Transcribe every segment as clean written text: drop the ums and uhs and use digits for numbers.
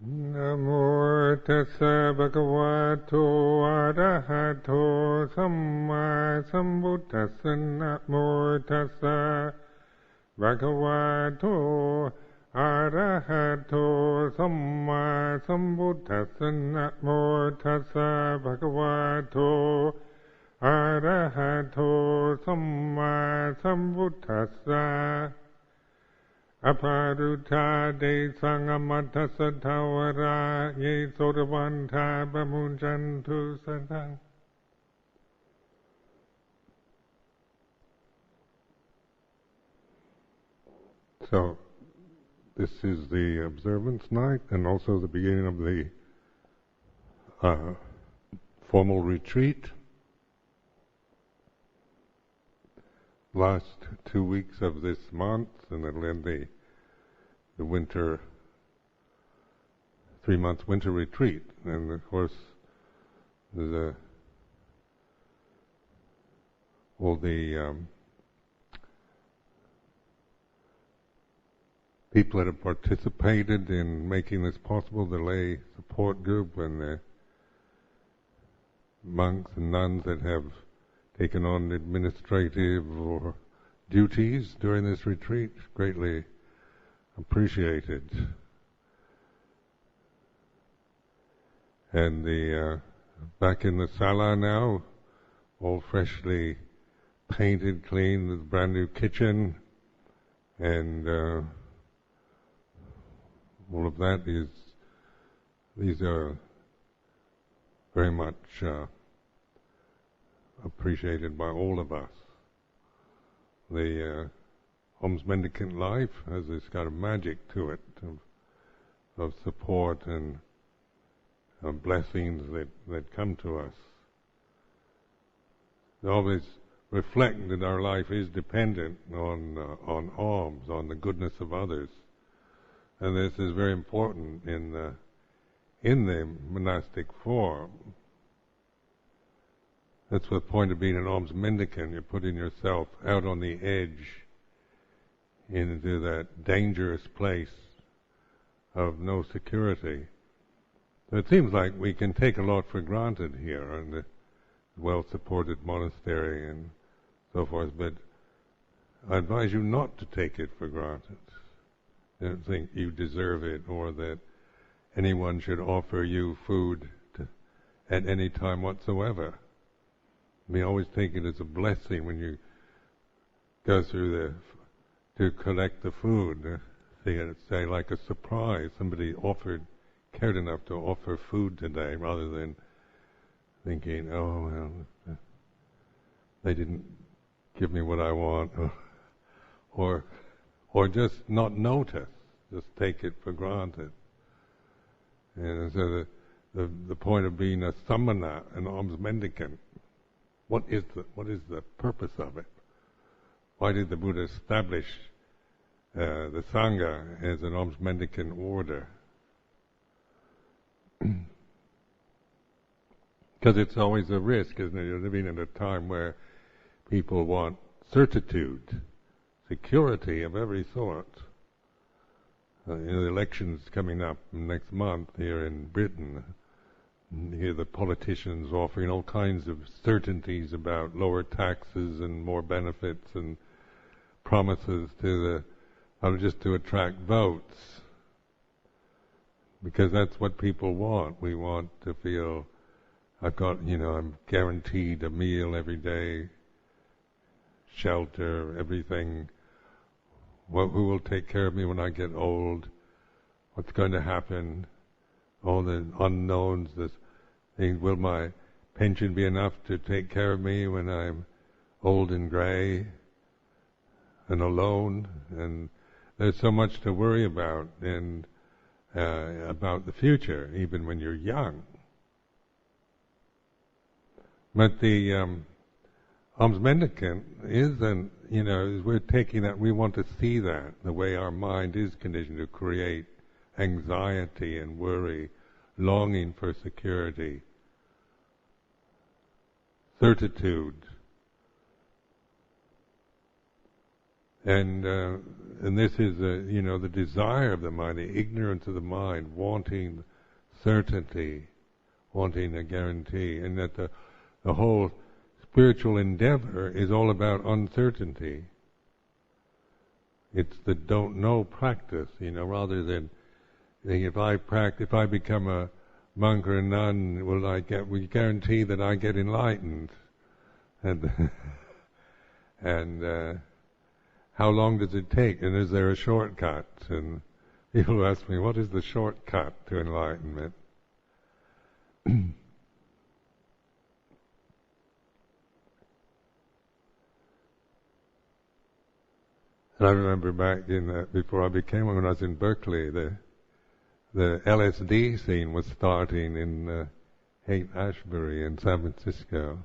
Namo tassa bhagavato arahato samma sambuddhassa. Namo tassa bhagavato arahato samma sambuddhassa. Namo tassa bhagavato arahato samma sambuddhassa. Aparuta de sangamata satavara ye sodavanta bamunjantu sadang. So, this is the observance night and also the beginning of the formal retreat. Last 2 weeks of this month, and it'll end the winter, 3-month winter retreat. And of course, there's all the people that have participated in making this possible, the lay support group and the monks and nuns that have taken on administrative or duties during this retreat, greatly appreciated. And the back in the sala now, all freshly painted, clean, with brand new kitchen, and all of that these are very much appreciated by all of us. The alms mendicant life has this kind of magic to it, of support and of blessings that come to us. We always reflect that our life is dependent on alms, on the goodness of others, and this is very important in the monastic form. That's the point of being an alms mendicant. You're putting yourself out on the edge into that dangerous place of no security. So it seems like we can take a lot for granted here in the well-supported monastery and so forth, but I advise you not to take it for granted. Don't think you deserve it or that anyone should offer you food at any time whatsoever. We always take it as a blessing when you go through to collect the food. Say like a surprise, somebody cared enough to offer food today, rather than thinking, oh well, they didn't give me what I want, or just not notice, just take it for granted. And so the point of being a samana, an alms mendicant, what is the purpose of it? Why did the Buddha establish the Sangha as an alms mendicant order? Because it's always a risk, isn't it? You're living in a time where people want certitude, security of every sort. The election's coming up next month here in Britain. You hear the politicians offering all kinds of certainties about lower taxes and more benefits and promises just to attract votes. Because that's what people want. We want to feel, I'm guaranteed a meal every day, shelter, everything. Who will take care of me when I get old? What's going to happen? All the unknowns, will my pension be enough to take care of me when I'm old and grey and alone? And there's so much to worry about, and about the future, even when you're young. But the alms mendicant isn't, we're taking that, we want to see that, the way our mind is conditioned to create anxiety and worry, longing for security, certitude, And this is the desire of the mind, the ignorance of the mind, wanting certainty, wanting a guarantee, and that the whole spiritual endeavor is all about uncertainty. It's the don't know practice, rather than if I become a monk or a nun, will we guarantee that I get enlightened? And and how long does it take? And is there a shortcut? And people ask me, what is the shortcut to enlightenment? And I remember back before I became one, when I was in Berkeley, the LSD scene was starting in Haight-Ashbury in San Francisco.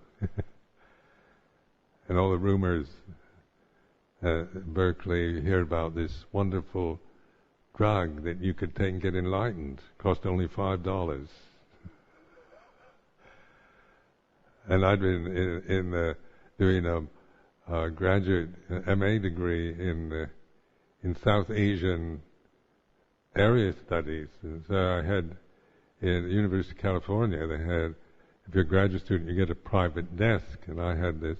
And all the rumors at Berkeley, you hear about this wonderful drug that you could take and get enlightened. Cost only $5. And I'd been doing a graduate MA degree in South Asian area studies. And so I had, in the University of California, they had, if you're a graduate student, you get a private desk, and I had this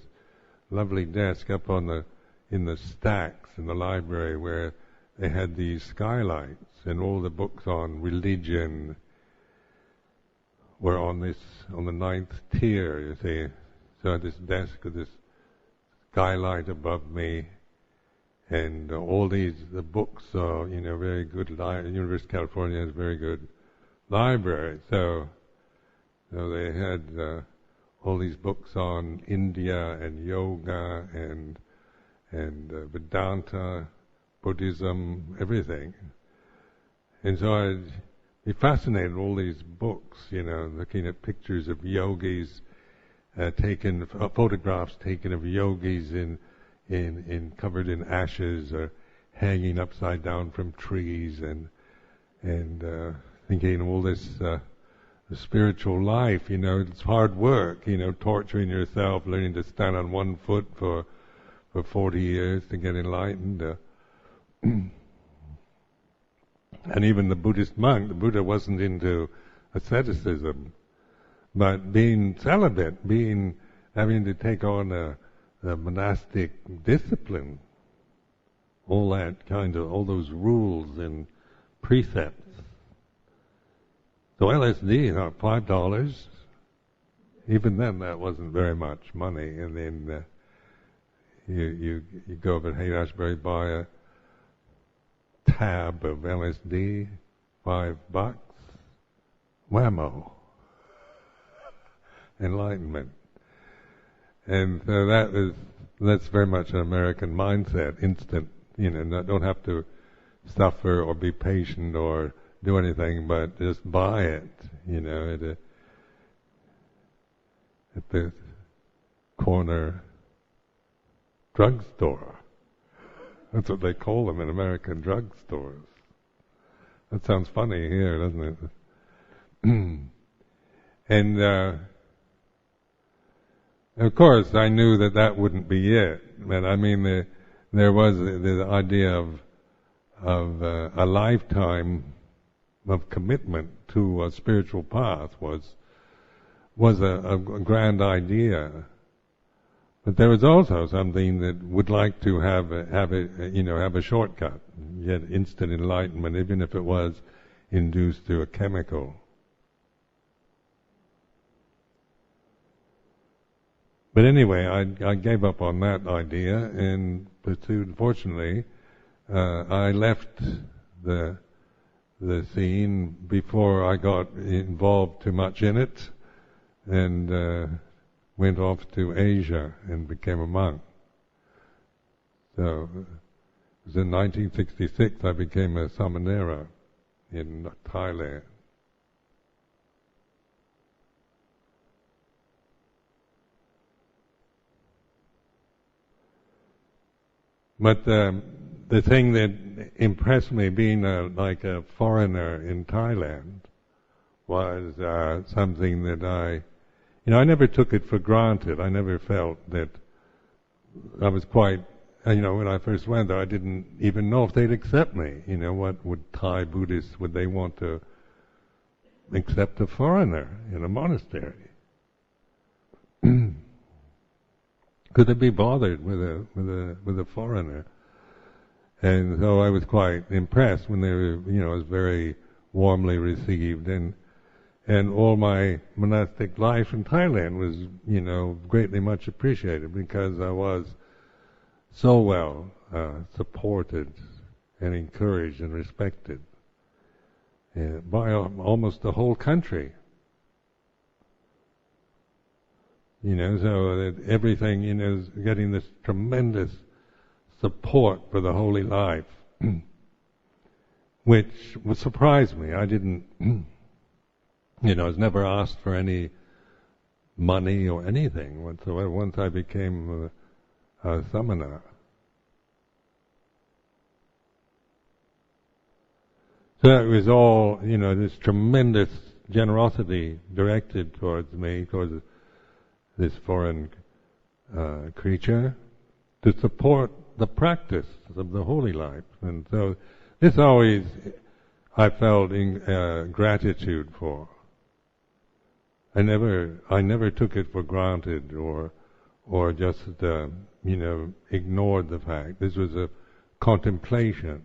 lovely desk up in the stacks in the library where they had these skylights, and all the books on religion were on the 9th tier, you see. So I had this desk with this skylight above me, and all the books are, very good. University of California has a very good library, so they had all these books on India and yoga and Vedanta, Buddhism, everything. And so I'd be fascinated with all these books, looking at pictures of yogis, photographs taken of yogis in covered in ashes or hanging upside down from trees, and thinking all this the spiritual life, it's hard work, torturing yourself, learning to stand on one foot for 40 years to get enlightened. And even the Buddhist monk, the Buddha wasn't into asceticism, but being celibate, having to take on the monastic discipline, all those rules and precepts. So LSD, $5. Even then, that wasn't very much money. And then you go over to Haight-Ashbury, buy a tab of LSD, $5. Whammo. Enlightenment. And so that's very much an American mindset, instant, don't have to suffer or be patient or do anything, but just buy it, at the corner drugstore. That's what they call them in American drugstores. That sounds funny here, doesn't it? And of course, I knew that wouldn't be it. But I mean, there was the idea of a lifetime of commitment to a spiritual path was a grand idea. But there was also something that would like to have a shortcut, get instant enlightenment, even if it was induced through a chemical. But anyway, I gave up on that idea and pursued. Fortunately, I left the scene before I got involved too much in it, and went off to Asia and became a monk. So it was in 1966 I became a samanera in Thailand. But the thing that impressed me, being like a foreigner in Thailand, was something that I never took it for granted. I never felt that I was quite when I first went there, I didn't even know if they'd accept me. What would Thai Buddhists, would they want to accept a foreigner in a monastery? Could they be bothered with a foreigner? And so I was quite impressed when they were, I was very warmly received, and all my monastic life in Thailand was, greatly much appreciated because I was so well supported and encouraged and respected by almost the whole country. So that everything, is getting this tremendous support for the holy life, which would surprise me. I didn't, I was never asked for any money or anything whatsoever once I became a samana. So it was all, this tremendous generosity directed towards me, towards this foreign creature, to support the practice of the holy life. And so this always I felt gratitude for. I never took it for granted or just ignored the fact. This was a contemplation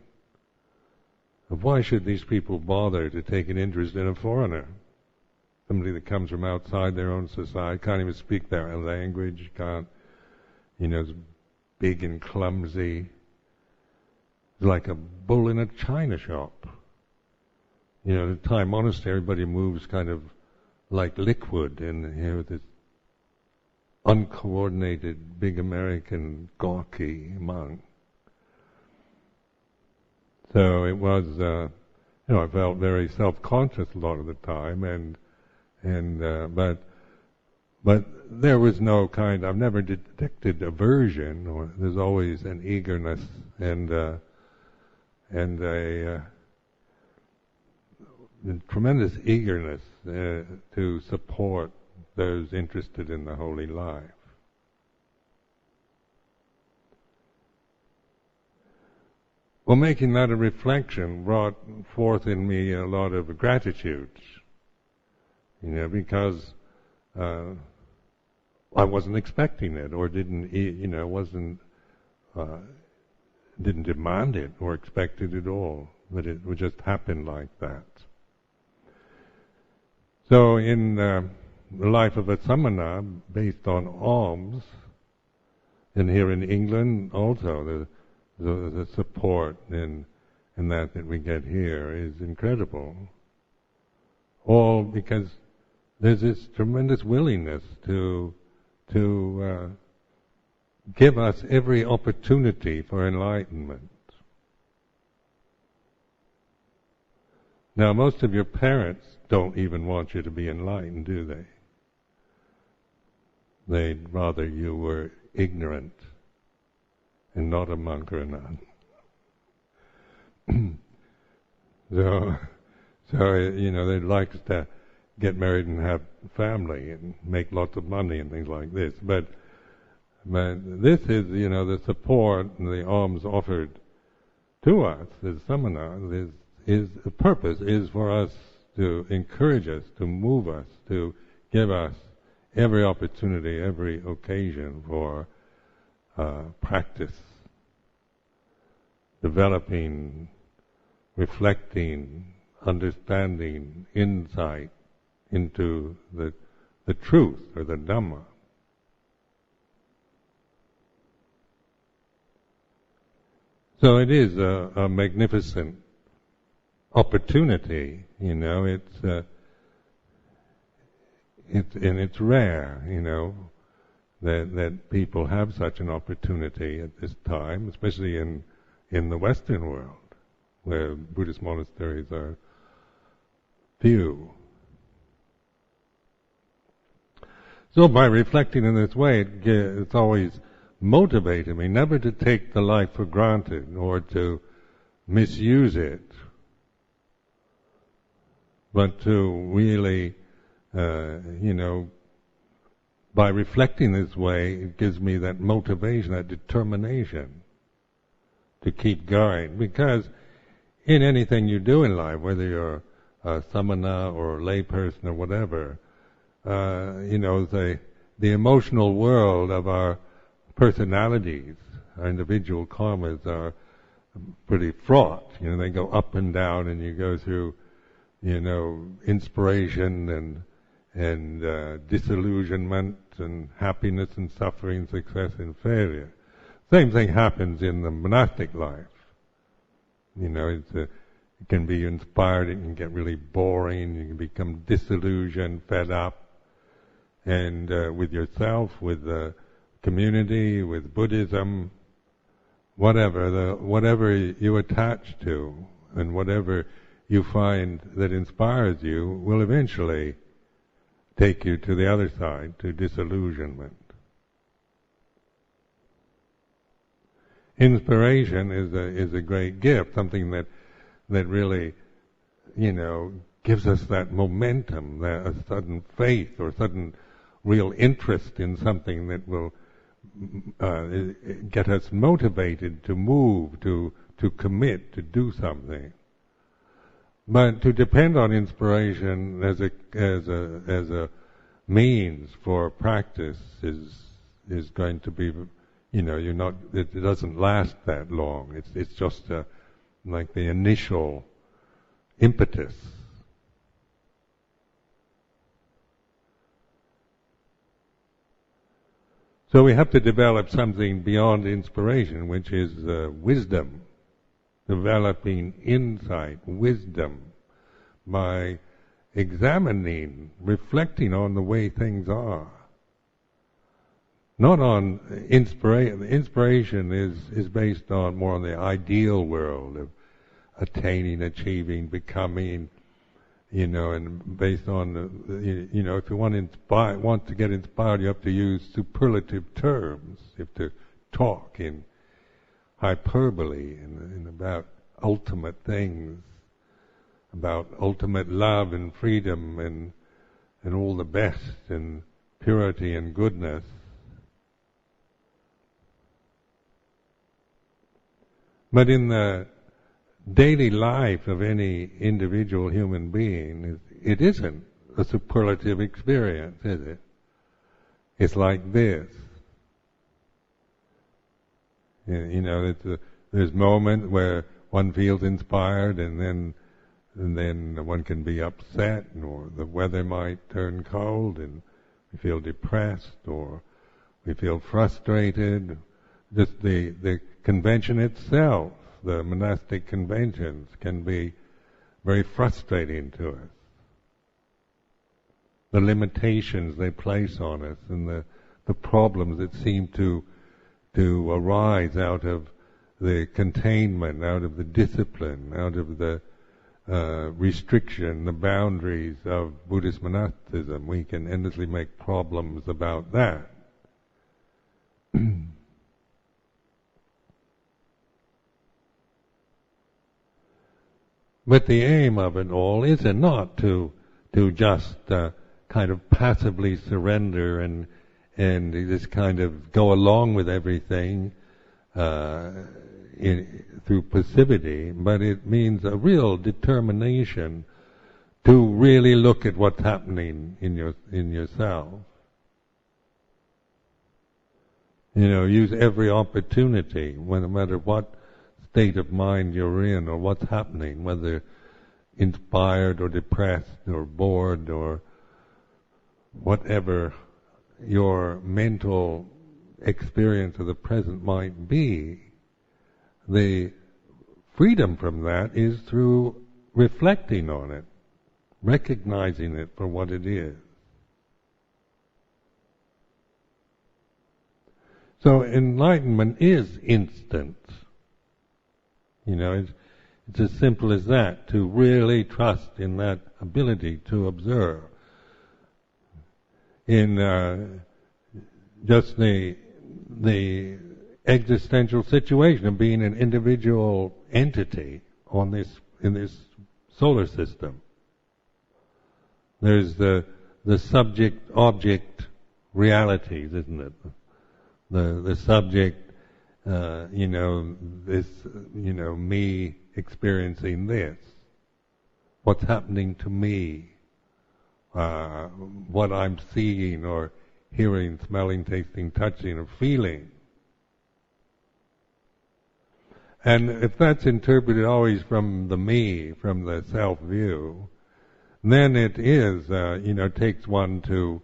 of why should these people bother to take an interest in a foreigner, somebody that comes from outside their own society, can't even speak their language, can't, is big and clumsy, it's like a bull in a china shop. The Thai monastery, everybody moves kind of like liquid, and this uncoordinated big American gawky monk. So it was, I felt very self-conscious a lot of the time, but there was no I've never detected aversion, or there's always an eagerness and a tremendous eagerness to support those interested in the holy life. Well, making that a reflection brought forth in me a lot of gratitude, because I wasn't expecting it, or didn't demand it or expect it at all, but it would just happen like that. So in the life of a samana, based on alms, and here in England also, the support and that we get here is incredible. All because there's this tremendous willingness to give us every opportunity for enlightenment. Now, most of your parents don't even want you to be enlightened, do they? They'd rather you were ignorant and not a monk or a nun. So they'd like to get married and have family and make lots of money and things like this. But this is, the support and the alms offered to us as samana is the purpose is for us to encourage us, to move us, to give us every opportunity, every occasion for practice, developing, reflecting, understanding, insight into the truth or the Dhamma. So it is a magnificent opportunity, it's rare, that people have such an opportunity at this time, especially in the Western world, where Buddhist monasteries are few. So by reflecting in this way, it's always motivated me never to take the life for granted or to misuse it, but to really, by reflecting this way, it gives me that motivation, that determination to keep going. Because in anything you do in life, whether you're a samana or a layperson or whatever, the emotional world of our personalities, our individual karmas, are pretty fraught. They go up and down, and you go through, inspiration and disillusionment and happiness and suffering, success and failure. Same thing happens in the monastic life. It can be inspired, it can get really boring, you can become disillusioned, fed up, and with yourself, with the community, with Buddhism, whatever you attach to, and whatever you find that inspires you will eventually take you to the other side, to disillusionment. Inspiration is a great gift, something that really, gives us that momentum, a sudden faith or sudden real interest in something that will get us motivated to move, to commit, to do something. But to depend on inspiration as a means for practice is going to be, it doesn't last that long. It's just like the initial impetus. So we have to develop something beyond inspiration, which is wisdom. Developing insight, wisdom, by examining, reflecting on the way things are. Not on inspiration. Inspiration is based more on the ideal world of attaining, achieving, becoming, and based on, if you want to get inspired, you have to use superlative terms. You have to talk in hyperbole and about ultimate things, about ultimate love and freedom and all the best and purity and goodness. But in the daily life of any individual human being, it isn't a superlative experience, is it? It's like this. There's moments where one feels inspired, and then one can be upset, or the weather might turn cold, and we feel depressed, or we feel frustrated. Just the convention itself, the monastic conventions, can be very frustrating to us. The limitations they place on us, and the problems that seem to arise out of the containment, out of the discipline, out of the restriction, the boundaries of Buddhist monasticism. We can endlessly make problems about that. But the aim of it all is not to just kind of passively surrender and just kind of go along with everything through passivity, but it means a real determination to really look at what's happening in yourself. Use every opportunity, no matter what state of mind you're in or what's happening, whether inspired or depressed or bored or whatever your mental experience of the present might be. The freedom from that is through reflecting on it, recognizing it for what it is. So enlightenment is instant. It's as simple as that, to really trust in that ability to observe. In just the existential situation of being an individual entity in this solar system. There's the subject-object realities, isn't it? The subject this, me experiencing this. What's happening to me? What I'm seeing or hearing, smelling, tasting, touching, or feeling. And if that's interpreted always from the me, from the self-view, then it is, takes one to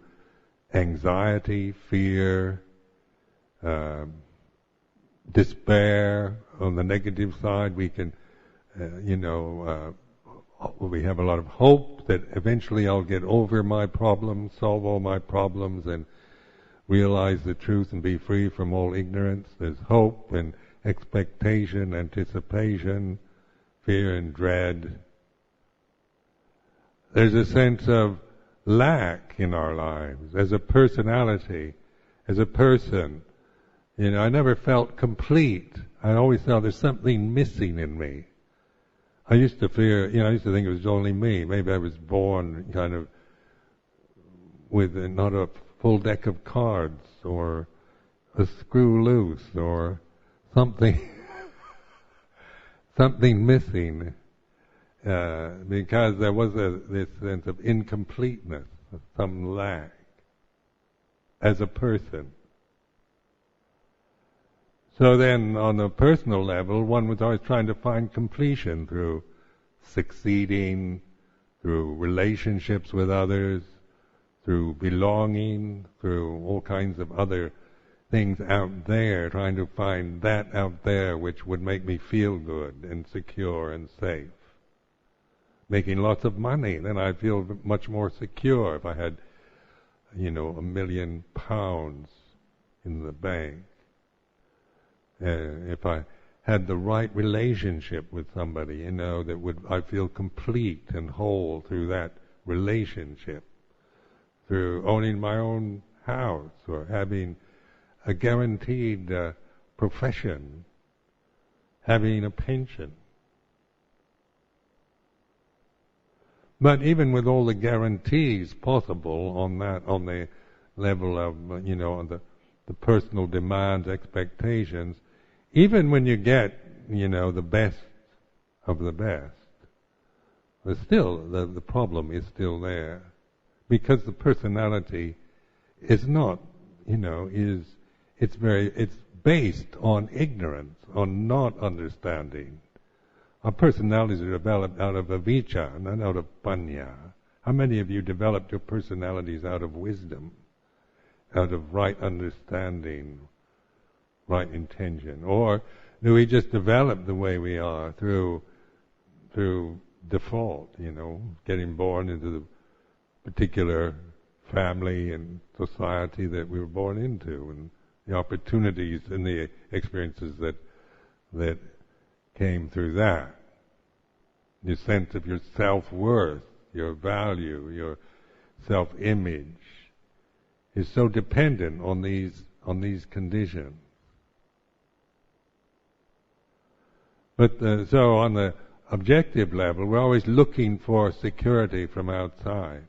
anxiety, fear, despair. On the negative side, we can, we have a lot of hope that eventually I'll get over my problems, solve all my problems, and realize the truth and be free from all ignorance. There's hope and expectation, anticipation, fear and dread. There's a sense of lack in our lives as a personality, as a person. I never felt complete. I always felt there's something missing in me. I used to fear, I used to think it was only me. Maybe I was born kind of with not a full deck of cards or a screw loose or something missing, because there was this sense of incompleteness, some lack as a person. So then, on a personal level, one was always trying to find completion through succeeding, through relationships with others, through belonging, through all kinds of other things out there, trying to find that out there which would make me feel good and secure and safe. Making lots of money, then I'd feel much more secure if I had, £1 million in the bank. If I had the right relationship with somebody, I feel complete and whole through that relationship. Through owning my own house or having a guaranteed profession, having a pension. But even with all the guarantees possible on the level of, on the personal demands, expectations, even when you get, the best of the best, there's still, the problem is still there. Because the personality is not, it's based on ignorance, on not understanding. Our personalities are developed out of avijja, not out of panya. How many of you developed your personalities out of wisdom, out of right understanding, right intention? Or do we just develop the way we are through default, getting born into the particular family and society that we were born into, and the opportunities and the experiences that came through that. Your sense of your self-worth, your value, your self-image is so dependent on these conditions. But so on the objective level, we're always looking for security from outside.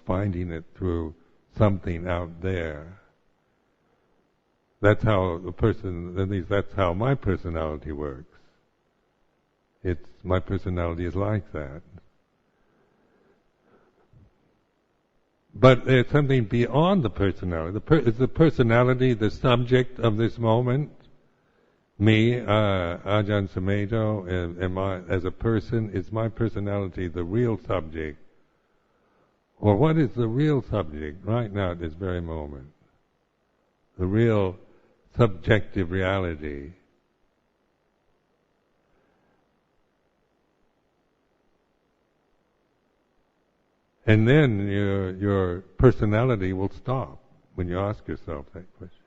Finding it through something out there. That's how at least that's how my personality works. My personality is like that. But there's something beyond the personality. Is the personality the subject of this moment? Me, Ajahn Sumedho, as a person, is my personality the real subject? Or what is the real subject right now at this very moment? The real subjective reality. And then your personality will stop when you ask yourself that question.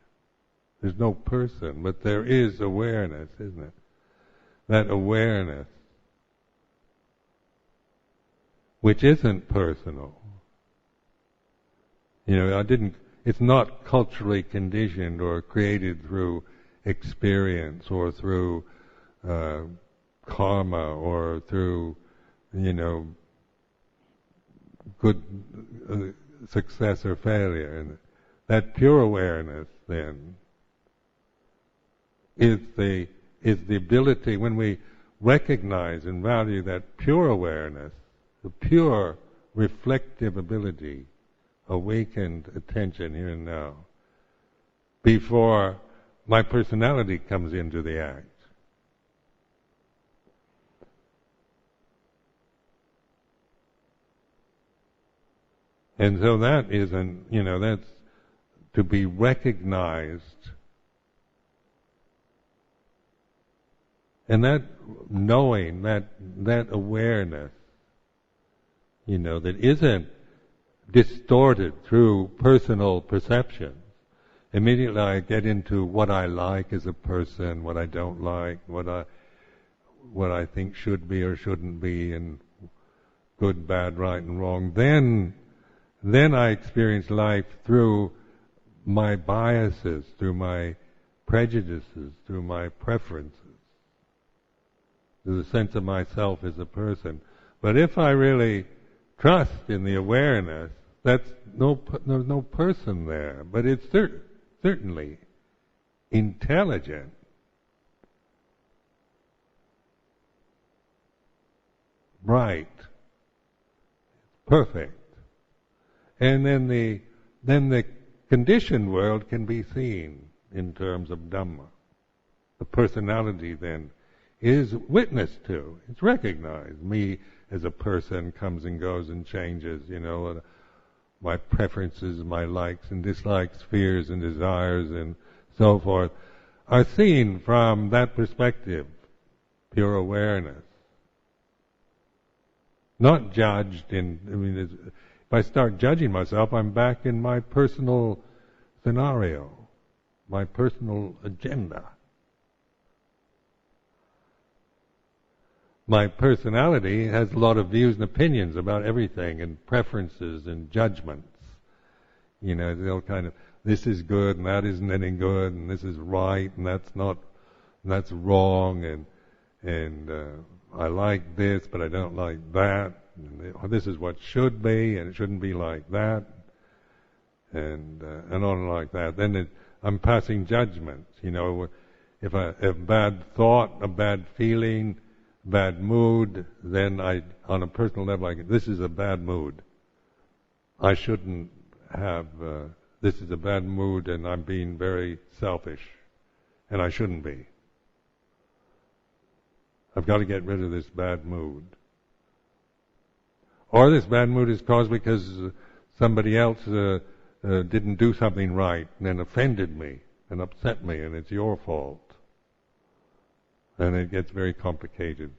There's no person, but there is awareness, isn't it? That awareness, which isn't personal. It's not culturally conditioned or created through experience or through karma or through, good success or failure. And that pure awareness then is the ability, when we recognize and value that pure awareness, the pure reflective ability, awakened attention here and now, before my personality comes into the act. And so that isn't, that's to be recognized. And that knowing, that awareness, that isn't distorted through personal perceptions. Immediately I get into what I like as a person, what I don't like, what I think should be or shouldn't be, and good, bad, right, and wrong. Then I experience life through my biases, through my prejudices, through my preferences, through the sense of myself as a person. But if I really trust in the awareness, there's no person there, but it's certainly intelligent. Bright. Perfect. And then the conditioned world can be seen in terms of Dhamma. The personality then is witnessed to. It's recognized. Me as a person comes and goes and changes, my preferences, my likes and dislikes, fears and desires and so forth are seen from that perspective, pure awareness. Not judged if I start judging myself, I'm back in my personal scenario, my personal agenda. My personality has a lot of views and opinions about everything, and preferences and judgments. They'll kind of, this is good and that isn't any good, and this is right and that's not, and that's wrong, and I like this but I don't like that. And this is what should be, and it shouldn't be like that, and on like that. Then I'm passing judgments. If I have bad thought, a bad feeling, bad mood, then on a personal level, this is a bad mood. I shouldn't have. This is a bad mood, and I'm being very selfish, and I shouldn't be. I've got to get rid of this bad mood. Or this bad mood is caused because somebody else didn't do something right and then offended me and upset me, and it's your fault. And it gets very complicated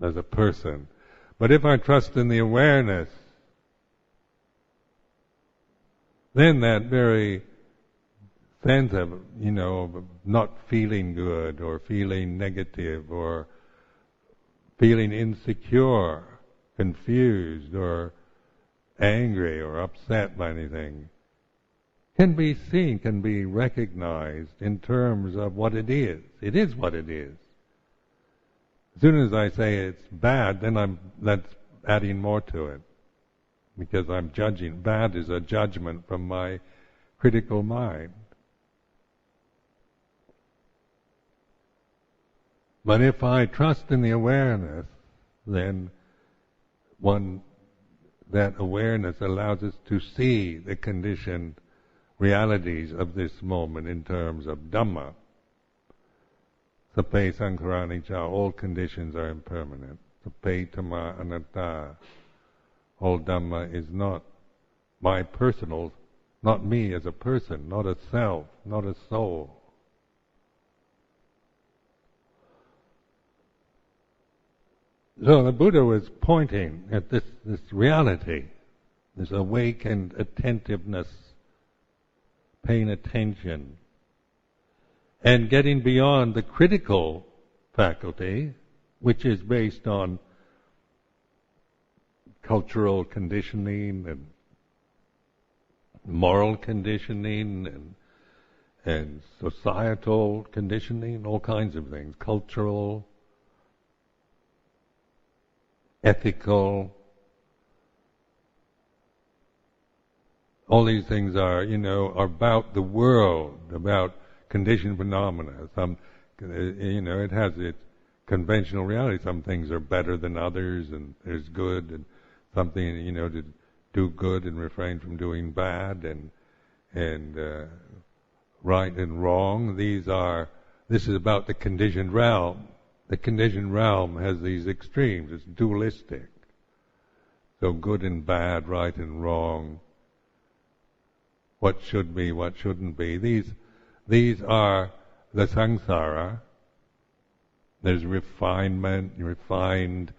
as a person. But if I trust in the awareness, then that very sense of, not feeling good or feeling negative or feeling insecure, confused or angry or upset by anything, can be seen, can be recognized in terms of what it is. It is what it is. As soon as I say it's bad, then that's adding more to it, because I'm judging. Bad is a judgment from my critical mind. But if I trust in the awareness, then that awareness allows us to see the conditioned realities of this moment in terms of Dhamma. Sape sankhara anicca, all conditions are impermanent. Sape dhamma anatta, all Dhamma is not my personal, not me as a person, not a self, not a soul. So the Buddha was pointing at this reality, this awakened attentiveness, paying attention, and getting beyond the critical faculty, which is based on cultural conditioning and moral conditioning and societal conditioning, all kinds of things, cultural, ethical. All these things are, are about the world, about conditioned phenomena. It has its conventional reality. Some things are better than others, and there's good, and something, to do good and refrain from doing bad, and right and wrong. This is about the conditioned realm. The conditioned realm has these extremes. It's dualistic. So good and bad, right and wrong, what should be, what shouldn't be. These are the samsara. There's refinement, refined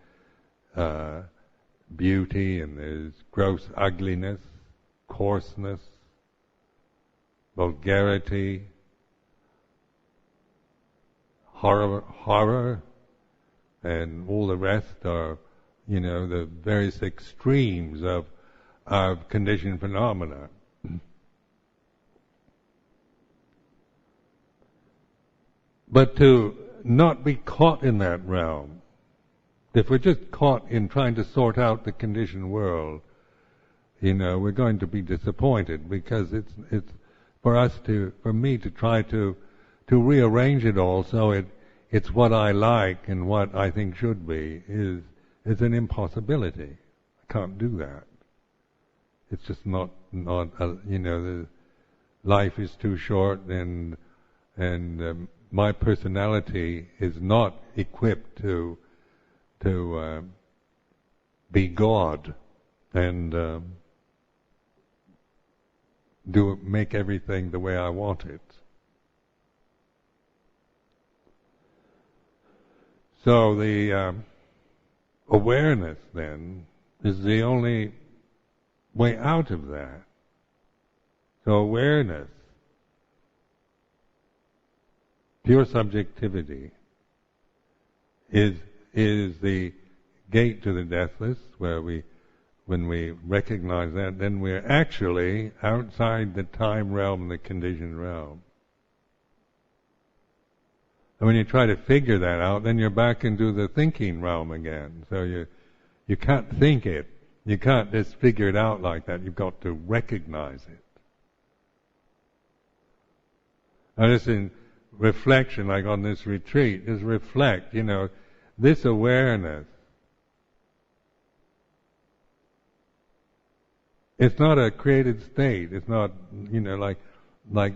beauty, and there's gross ugliness, coarseness, vulgarity, horror, and all the rest are, the various extremes of conditioned phenomena. But to not be caught in that realm, if we're just caught in trying to sort out the conditioned world, we're going to be disappointed, because it's for me to try to rearrange it all so it's what I like and what I think should be is an impossibility. I can't do that. It's just not the life is too short, and my personality is not equipped to be God and make everything the way I want it. So the awareness then is the only way out of that. So awareness, pure subjectivity, is the gate to the deathless, where when we recognize that, then we're actually outside the time realm, the conditioned realm. And when you try to figure that out, then you're back into the thinking realm again. So you can't think it. You can't just figure it out like that. You've got to recognize it. Now, just in reflection, like on this retreat, is reflect, this awareness. It's not a created state. It's not, like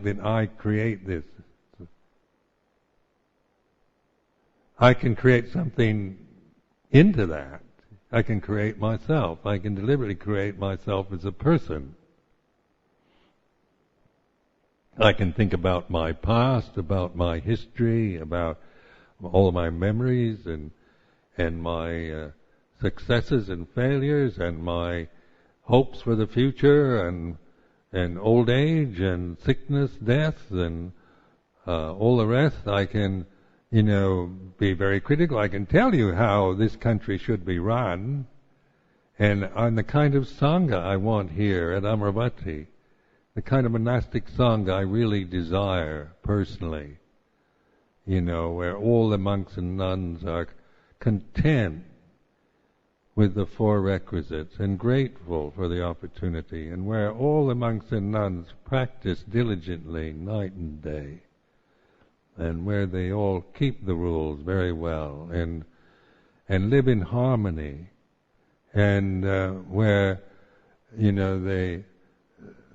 that I create this. I can create something into that. I can create myself. I can deliberately create myself as a person. I can think about my past, about my history, about all of my memories and my successes and failures and my hopes for the future and old age and sickness, death, and all the rest. I can be very critical. I can tell you how this country should be run, and on the kind of sangha I want here at Amaravati, the kind of monastic sangha I really desire personally, where all the monks and nuns are content with the four requisites and grateful for the opportunity, and where all the monks and nuns practice diligently night and day, and where they all keep the rules very well and live in harmony, and where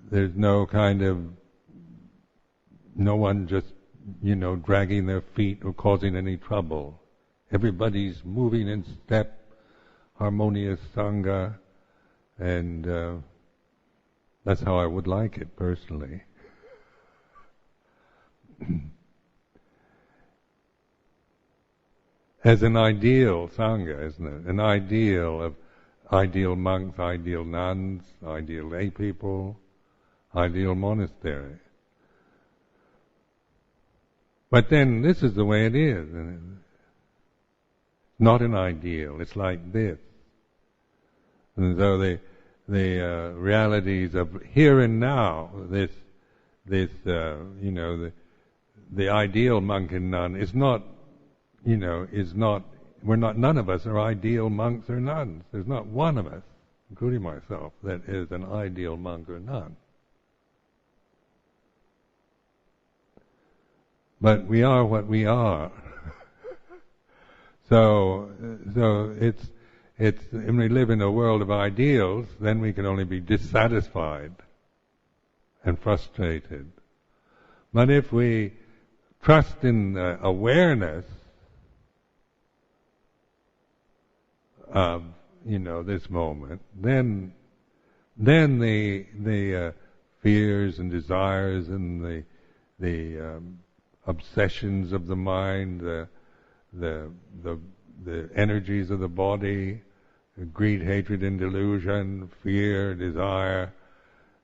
there's no one just dragging their feet or causing any trouble. Everybody's moving in step, harmonious sangha, and that's how I would like it personally. As an ideal sangha, isn't it? An ideal of ideal monks, ideal nuns, ideal lay people, ideal monastery. But then this is the way it is. Not an ideal. It's like this. And so the realities of here and now, the ideal monk and nun is not. None of us are ideal monks or nuns. There's not one of us, including myself, that is an ideal monk or nun. but we are what we are. So it's when we live in a world of ideals, then we can only be dissatisfied and frustrated. But if we trust in awareness of this moment, then the fears and desires and the obsessions of the mind, the energies of the body, greed, hatred, and delusion, fear, desire,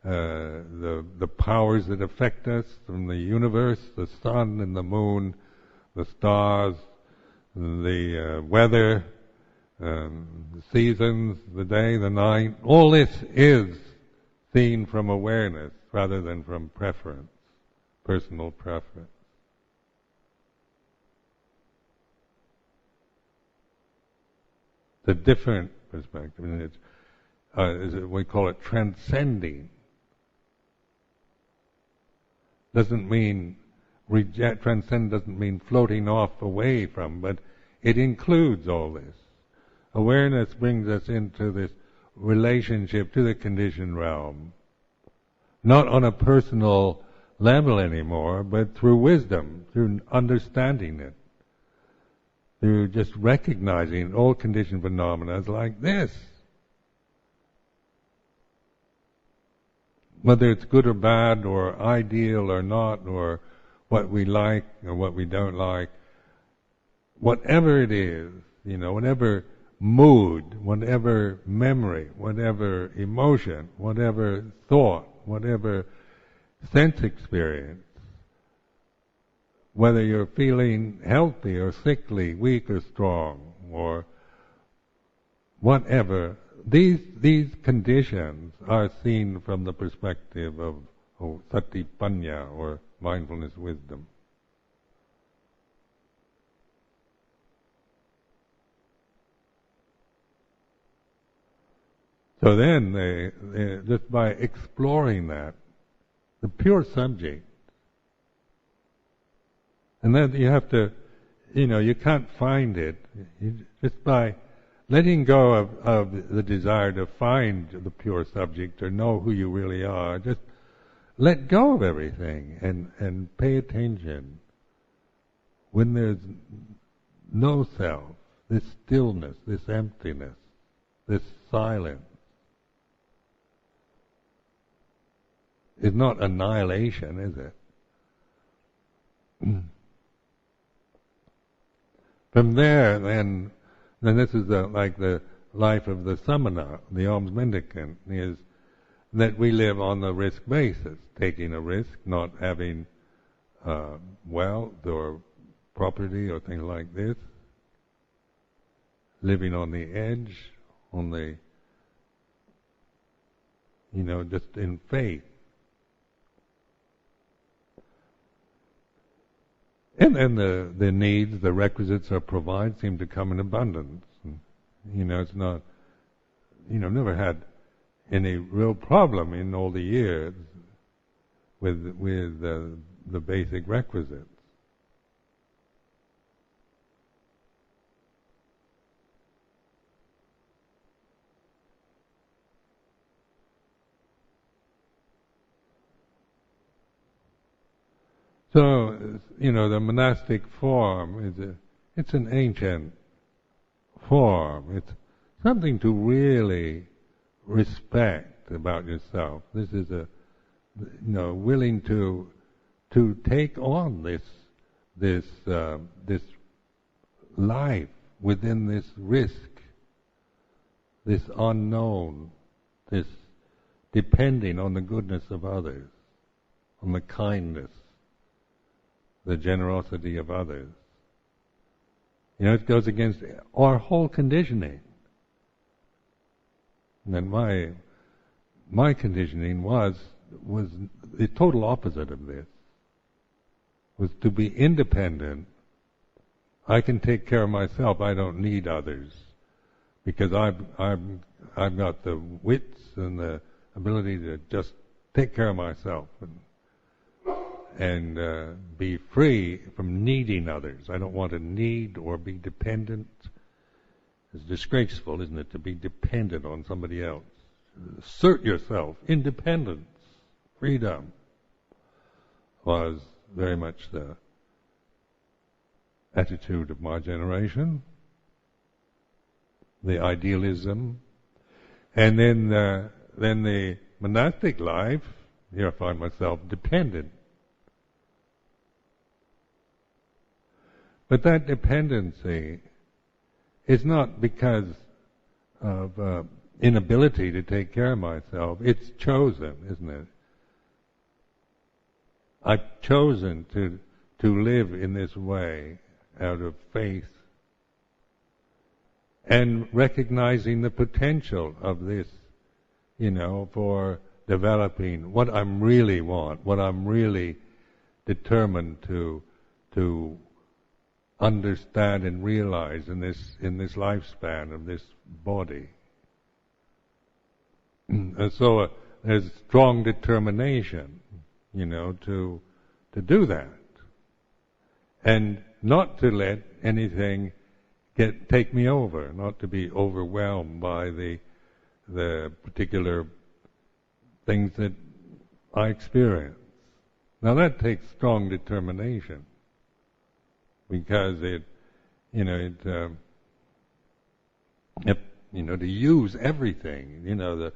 the powers that affect us from the universe, the sun and the moon, the stars, the weather, the seasons, the day, the night, all this is seen from awareness rather than from preference, personal preference. It's a different perspective, and we call it transcending. Doesn't mean transcend doesn't mean floating off away from, but it includes all this. Awareness brings us into this relationship to the conditioned realm, not on a personal level anymore, but through wisdom, through understanding it, through just recognizing all conditioned phenomena as like this. Whether it's good or bad, or ideal or not, or what we like or what we don't like, whatever it is, whatever mood, whatever memory, whatever emotion, whatever thought, whatever sense experience, whether you're feeling healthy or sickly, weak or strong, or whatever, these conditions are seen from the perspective of satipanya, or mindfulness wisdom. So then, just by exploring that, the pure subject, and then you have to, you can't find it, just by letting go of the desire to find the pure subject or know who you really are. Just let go of everything and pay attention when there's no self, this stillness, this emptiness, this silence. It's not annihilation, is it? From there, then this is like the life of the samana, the alms mendicant, is that we live on the risk basis, taking a risk, not having wealth or property or things like this, living on the edge, on the, just in faith. And then the needs, the requisites are provided seem to come in abundance. And, it's not, never had any real problem in all the years with the basic requisites. So, the monastic form it's an ancient form. It's something to really respect about yourself. This is willing to take on this life within this risk, this unknown, this depending on the goodness of others, on the kindness, the generosity of others. It goes against our whole conditioning. And my conditioning was the total opposite of this. Was to be independent. I can take care of myself. I don't need others, because I've got the wits and the ability to just take care of myself. be free from needing others. I don't want to need or be dependent. It's disgraceful, isn't it, to be dependent on somebody else? Assert yourself. Independence, freedom was very much the attitude of my generation, the idealism. And then the monastic life, here I find myself dependent. But that dependency is not because of inability to take care of myself. It's chosen, isn't it? I've chosen to live in this way out of faith and recognizing the potential of this, for developing what I really want, what I'm really determined to understand and realize in this lifespan of this body. And so there's strong determination, to do that, and not to let anything take me over, not to be overwhelmed by the particular things that I experience. Now that takes strong determination, because to use everything,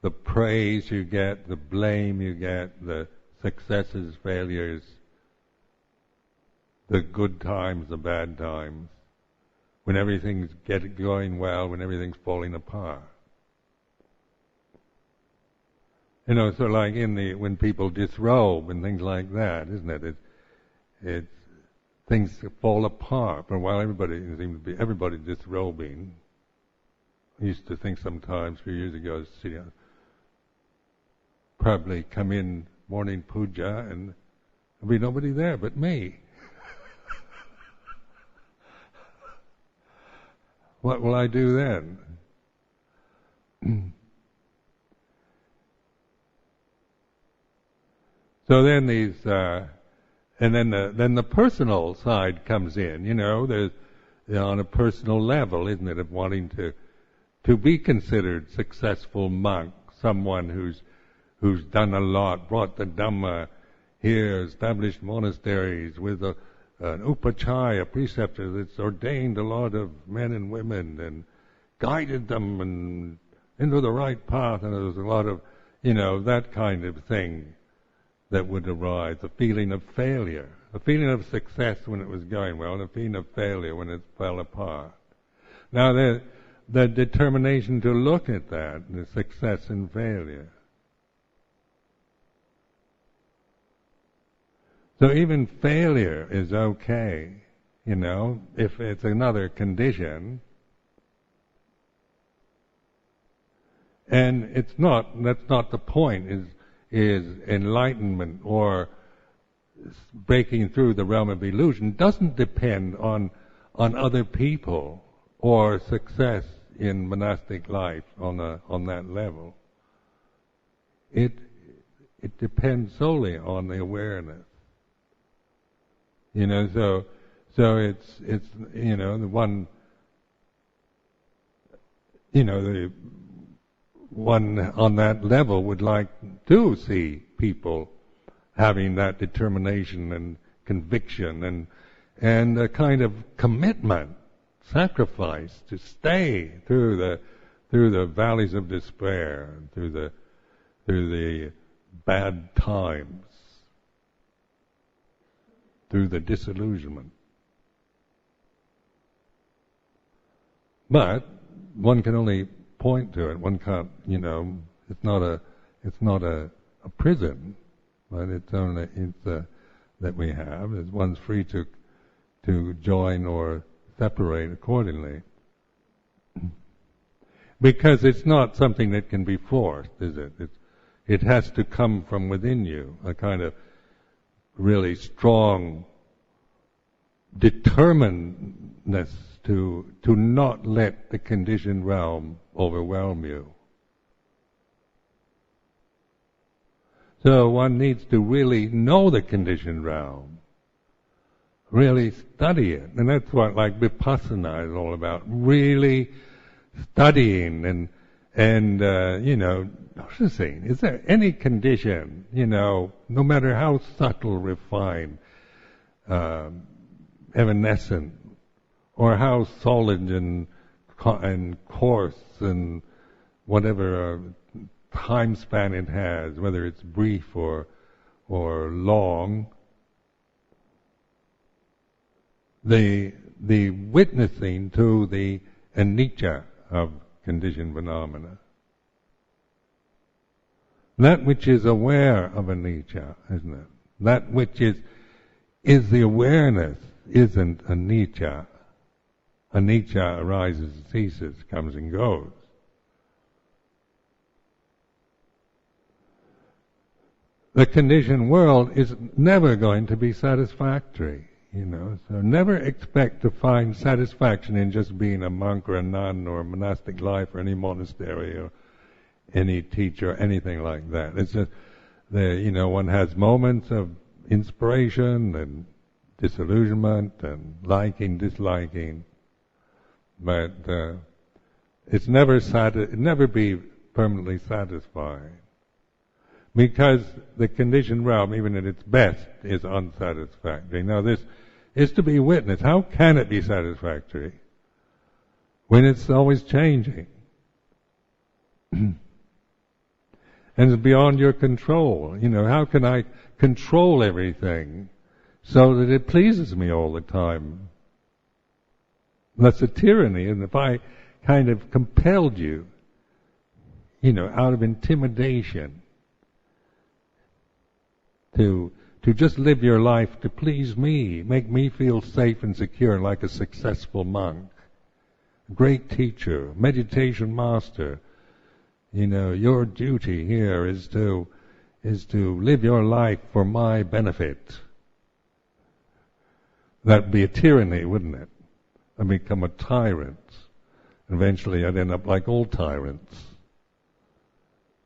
the praise you get, the blame you get, the successes, failures, the good times, the bad times, when everything's going well, when everything's falling apart. So like when people disrobe and things like that, isn't it? It's things fall apart. For a while, everybody disrobing. I used to think sometimes, a few years ago, probably come in morning puja and there'll be nobody there but me. What will I do then? So then and then the personal side comes in. There's on a personal level, isn't it, of wanting to be considered successful monk, someone who's done a lot, brought the Dhamma here, established monasteries with an upachaya, a preceptor that's ordained a lot of men and women and guided them and into the right path, and there's a lot of, that kind of thing that would arise, a feeling of failure, a feeling of success when it was going well, and a feeling of failure when it fell apart. Now the determination to look at that, the success and failure. So even failure is okay, if it's another condition. And that's not the point, is enlightenment or breaking through the realm of illusion doesn't depend on other people or success in monastic life on that level. It depends solely on the awareness. So it's the one, the one on that level would like to see people having that determination and conviction and a kind of commitment, sacrifice to stay through the valleys of despair, through the bad times, through the disillusionment. But one can only point to it. One can't, it's not a prison, but it's only that we have. One's free to join or separate accordingly, because it's not something that can be forced, is it? It has to come from within you, a kind of really strong determinedness to not let the conditioned realm overwhelm you. So one needs to really know the conditioned realm, really study it. And that's what like Vipassana is all about, really studying and noticing, is there any condition, no matter how subtle, refined, evanescent, or how solid and coarse and whatever time span it has, whether it's brief or long, the witnessing to the anicca of conditioned phenomena. That which is aware of anicca, isn't it? That which is the awareness isn't anicca. Anicca arises and ceases, comes and goes. The conditioned world is never going to be satisfactory, so never expect to find satisfaction in just being a monk or a nun or a monastic life or any monastery or any teacher or anything like that. It's just, one has moments of inspiration and disillusionment and liking, disliking, but it's never be permanently satisfying. Because the conditioned realm, even at its best, is unsatisfactory. Now this is to be witnessed. How can it be satisfactory when it's always changing? And it's beyond your control. How can I control everything so that it pleases me all the time? That's a tyranny. And if I kind of compelled you, out of intimidation, to just live your life to please me, make me feel safe and secure like a successful monk, a great teacher, meditation master. Your duty here is to live your life for my benefit. That'd be a tyranny, wouldn't it? I'd become a tyrant. Eventually I'd end up like all tyrants,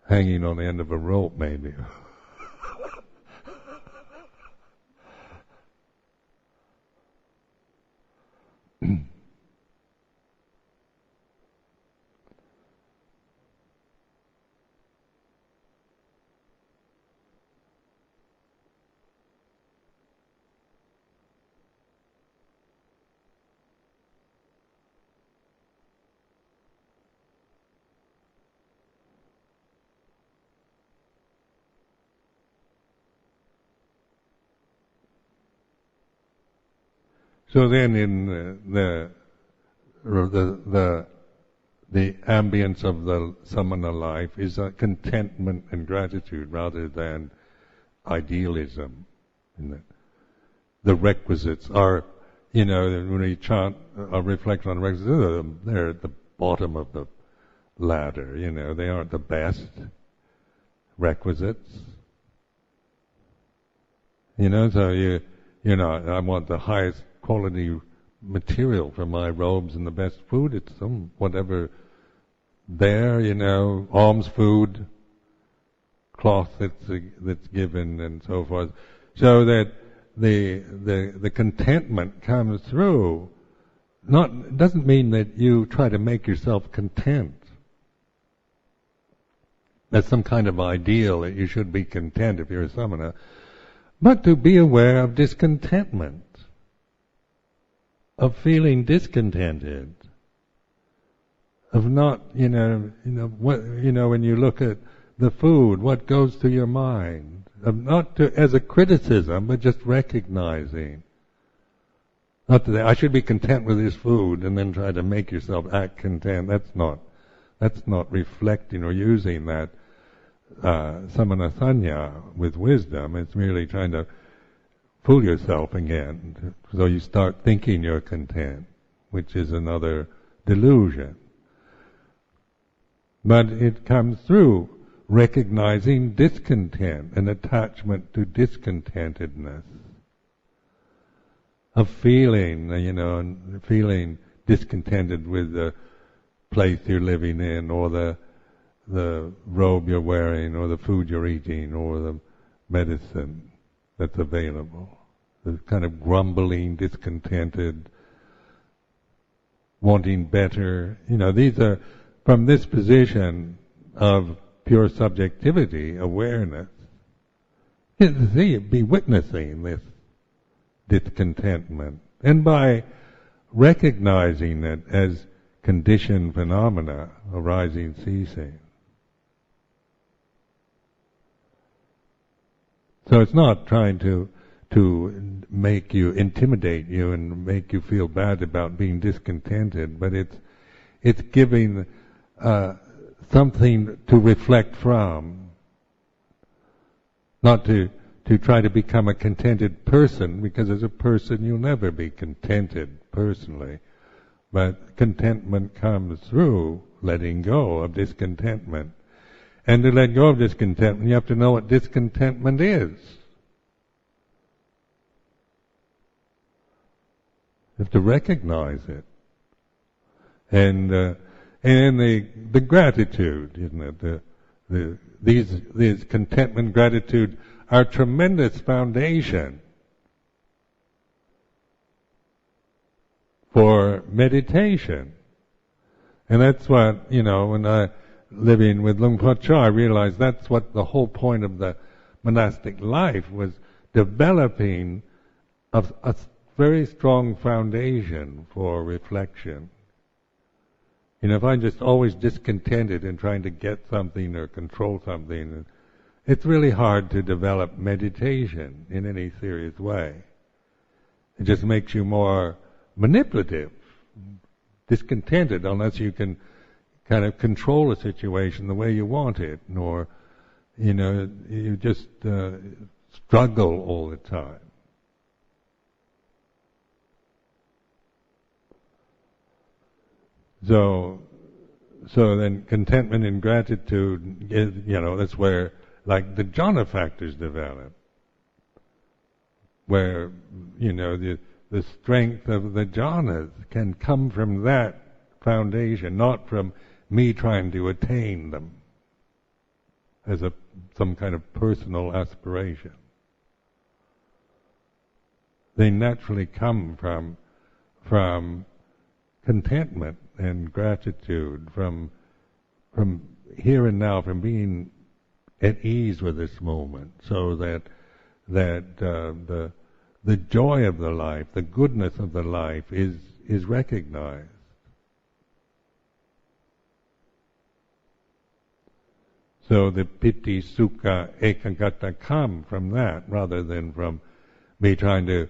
hanging on the end of a rope maybe. So then, in the ambience of the samana life is a contentment and gratitude rather than idealism. The requisites are, when we chant or reflect on requisites, they're at the bottom of the ladder. They aren't the best requisites. So I want the highest quality material for my robes and the best food. It's some whatever there, alms food, cloth that's given, and so forth. So that the contentment comes through. Doesn't mean that you try to make yourself content. That's some kind of ideal that you should be content if you're a samana. But to be aware of discontentment, of feeling discontented, of not, when you look at the food, what goes through your mind, of not as a criticism, but just recognizing. Not that I should be content with this food and then try to make yourself act content. That's not reflecting or using that samana sanya with wisdom. It's merely trying to fool yourself again, so you start thinking you're content, which is another delusion. But it comes through recognizing discontent and attachment to discontentedness, of feeling, and feeling discontented with the place you're living in, or the the robe you're wearing, or the food you're eating, or the medicine that's available. The kind of grumbling, discontented, wanting better. These are from this position of pure subjectivity, awareness. Be witnessing this discontentment, and by recognizing it as conditioned phenomena, arising, ceasing. So it's not trying to make you, intimidate you and make you feel bad about being discontented, but it's giving something to reflect from, not to try to become a contented person, because as a person you'll never be contented personally, but contentment comes through letting go of discontentment. And to let go of discontentment, you have to know what discontentment is. You have to recognize it. And the gratitude, isn't it? These contentment, gratitude are a tremendous foundation for meditation. And that's what, when I living with Luang Por Chah, I realized that's what the whole point of the monastic life was, developing a very strong foundation for reflection. If I'm just always discontented and trying to get something or control something, it's really hard to develop meditation in any serious way. It just makes you more manipulative, discontented, unless you can kind of control a situation the way you want it, or, you just struggle all the time. So then contentment and gratitude is, that's where, like, the jhana factors develop, where, the strength of the jhanas can come from that foundation, not from me trying to attain them as some kind of personal aspiration. They naturally come from contentment and gratitude, from here and now, from being at ease with this moment, so that the joy of the life, the goodness of the life is recognized. So the piti, sukha, ekaggata come from that, rather than from me trying to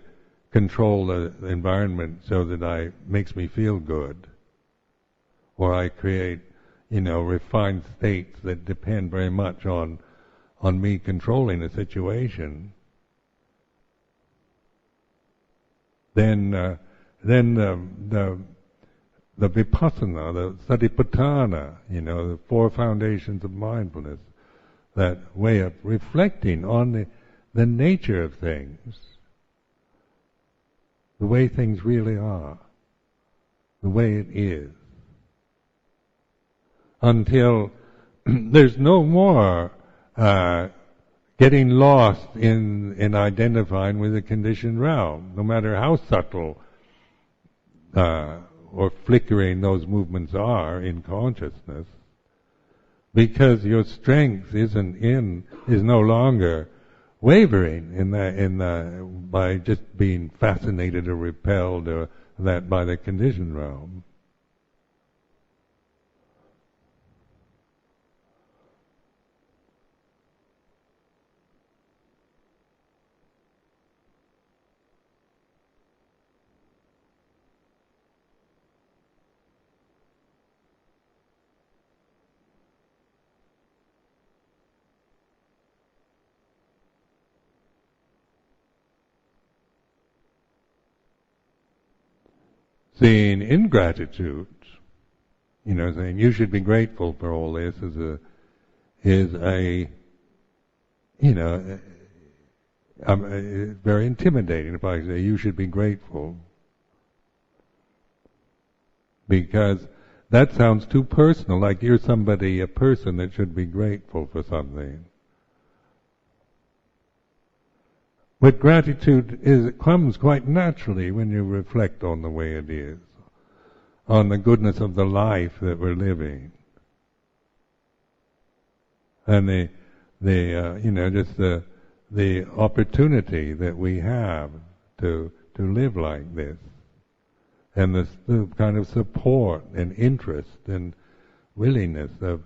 control the environment so that makes me feel good, or I create, refined states that depend very much on me controlling a situation. Then the vipassana, the satipatthana, the four foundations of mindfulness, that way of reflecting on the nature of things, the way things really are, the way it is, until there's no more getting lost in identifying with the conditioned realm, no matter how subtle or flickering those movements are in consciousness, because your strength is no longer wavering by just being fascinated or repelled or that by the conditioned realm. Seeing ingratitude, saying you should be grateful for all this is very intimidating. If I say you should be grateful, because that sounds too personal, like you're somebody, a person that should be grateful for something. But gratitude comes quite naturally when you reflect on the way it is, on the goodness of the life that we're living, and just the opportunity that we have to live like this, and the kind of support and interest and willingness of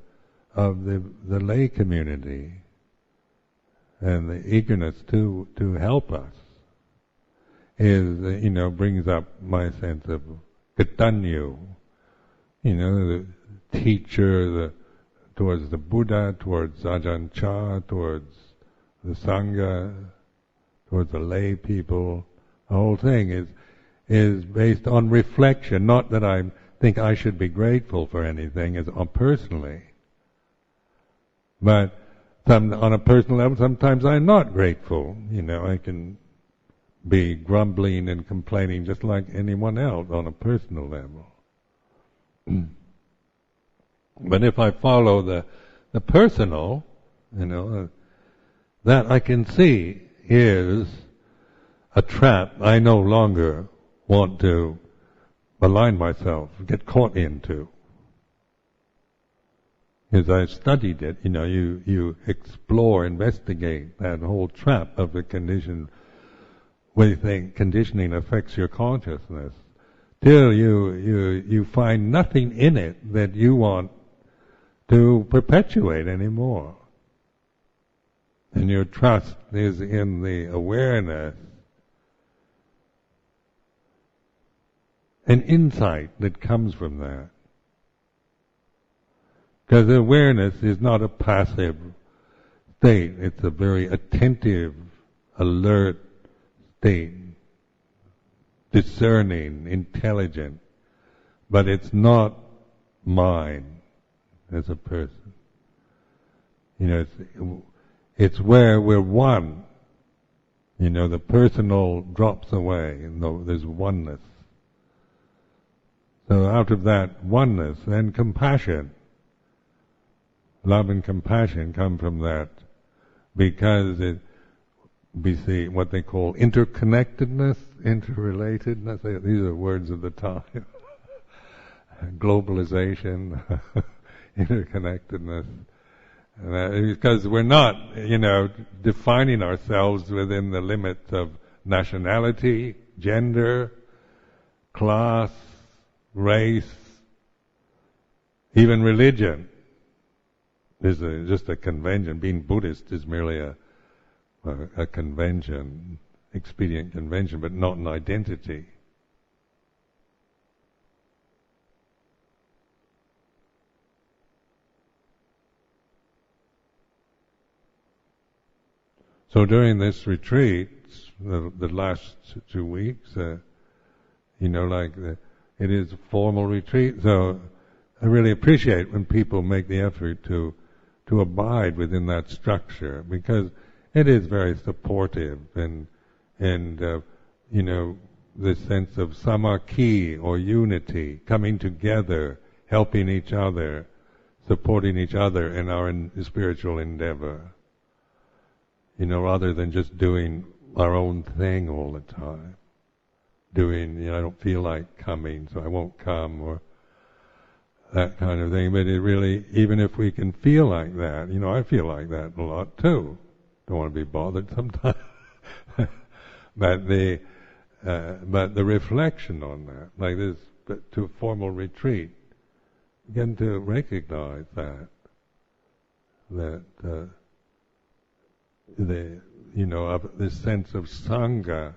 the lay community, and the eagerness to help us is, brings up my sense of Gatanyu, the teacher, towards the Buddha, towards Ajahn Chah, towards the Sangha, towards the lay people. The whole thing is based on reflection, not that I think I should be grateful for anything personally, but on a personal level, sometimes I'm not grateful. I can be grumbling and complaining just like anyone else on a personal level. But if I follow the personal, that I can see is a trap I no longer want to align myself, get caught into. As I studied it, you explore, investigate that whole trap of the condition, where you think conditioning affects your consciousness, till you find nothing in it that you want to perpetuate anymore. And your trust is in the awareness and insight that comes from that. Because awareness is not a passive state, it's a very attentive, alert state, discerning, intelligent, but it's not mine as a person. It's where we're one. The personal drops away, and there's oneness. So out of that oneness, then compassion. Love and compassion come from that, because we see what they call interconnectedness, interrelatedness. These are words of the time. Globalization, interconnectedness. Because we're not, defining ourselves within the limits of nationality, gender, class, race, even religion. Is just a convention. Being Buddhist is merely a convention, expedient convention, but not an identity. So during this retreat, the last 2 weeks, it is a formal retreat, so I really appreciate when people make the effort to abide within that structure, because it is very supportive and this sense of samakhi or unity, coming together, helping each other, supporting each other in our spiritual endeavor. Rather than just doing our own thing all the time. I don't feel like coming, so I won't come, or that kind of thing. But it really, even if we can feel like that, I feel like that a lot too. Don't want to be bothered sometimes. But the reflection on that, like this, to a formal retreat, begin to recognize that of this sense of sangha,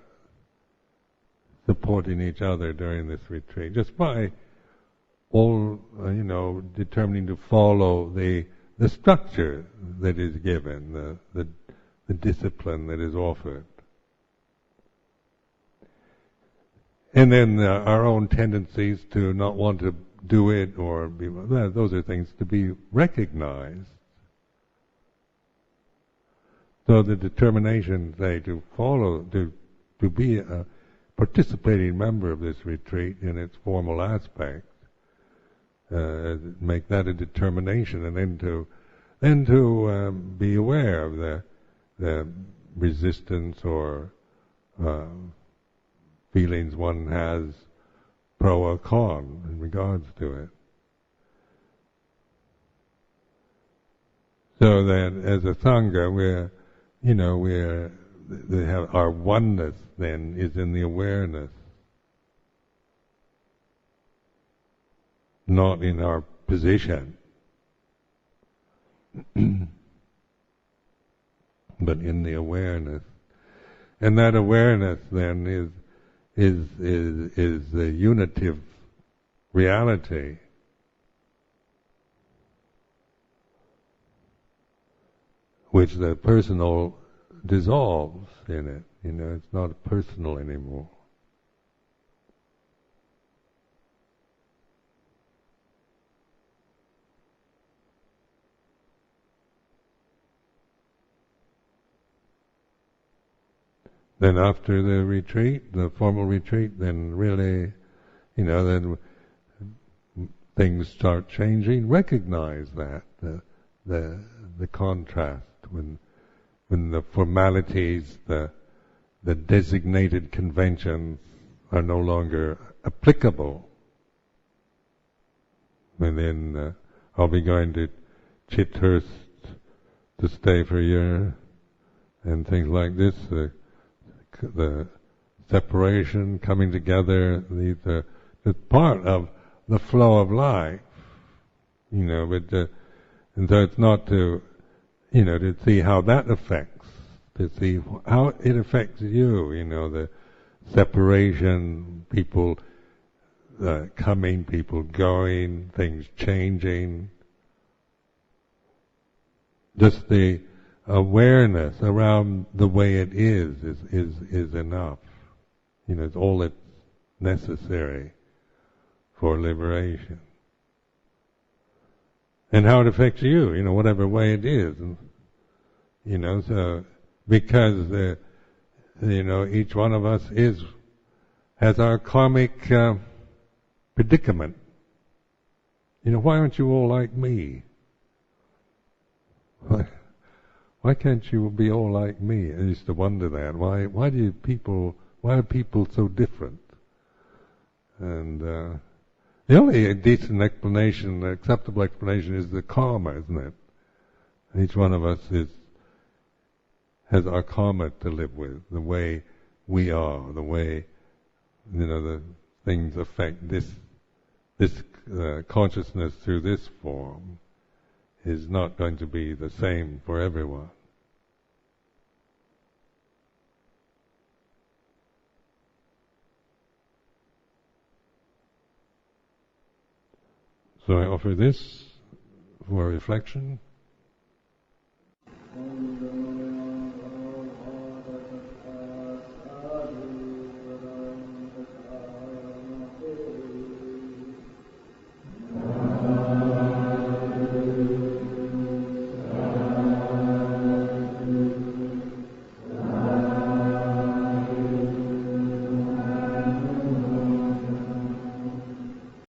supporting each other during this retreat, just by all determining to follow the structure that is given, the discipline that is offered, and then our own tendencies to not want to do it or be, those are things to be recognized. So the determination, say, to follow, to be a participating member of this retreat in its formal aspect, make that a determination, and then to be aware of the resistance or feelings one has, pro or con, in regards to it. So that as a Sangha, they have our oneness then is in the awareness, not in our position, but in the awareness. And that awareness then is the unitive reality. Which the personal dissolves in it. It's not personal anymore. Then after the retreat, the formal retreat, then really, then things start changing. Recognize that, the contrast when the formalities, the designated conventions are no longer applicable. And then I'll be going to Chithurst to stay for a year, and things like this. The separation, coming together, these are part of the flow of life, but and so it's not to see how that affects, to see how it affects you, the separation, people coming, people going, things changing. Just the awareness around the way it is enough. It's all that's necessary for liberation. And how it affects you, whatever way it is. And, so because each one of us has our karmic predicament. Why aren't you all like me? Why can't you be all like me? I used to wonder that. Why are people so different? And the only decent explanation, acceptable explanation, is the karma, isn't it? Each one of us has our karma to live with, the way we are, the way the things affect this consciousness through this form is not going to be the same for everyone. So I offer this for reflection.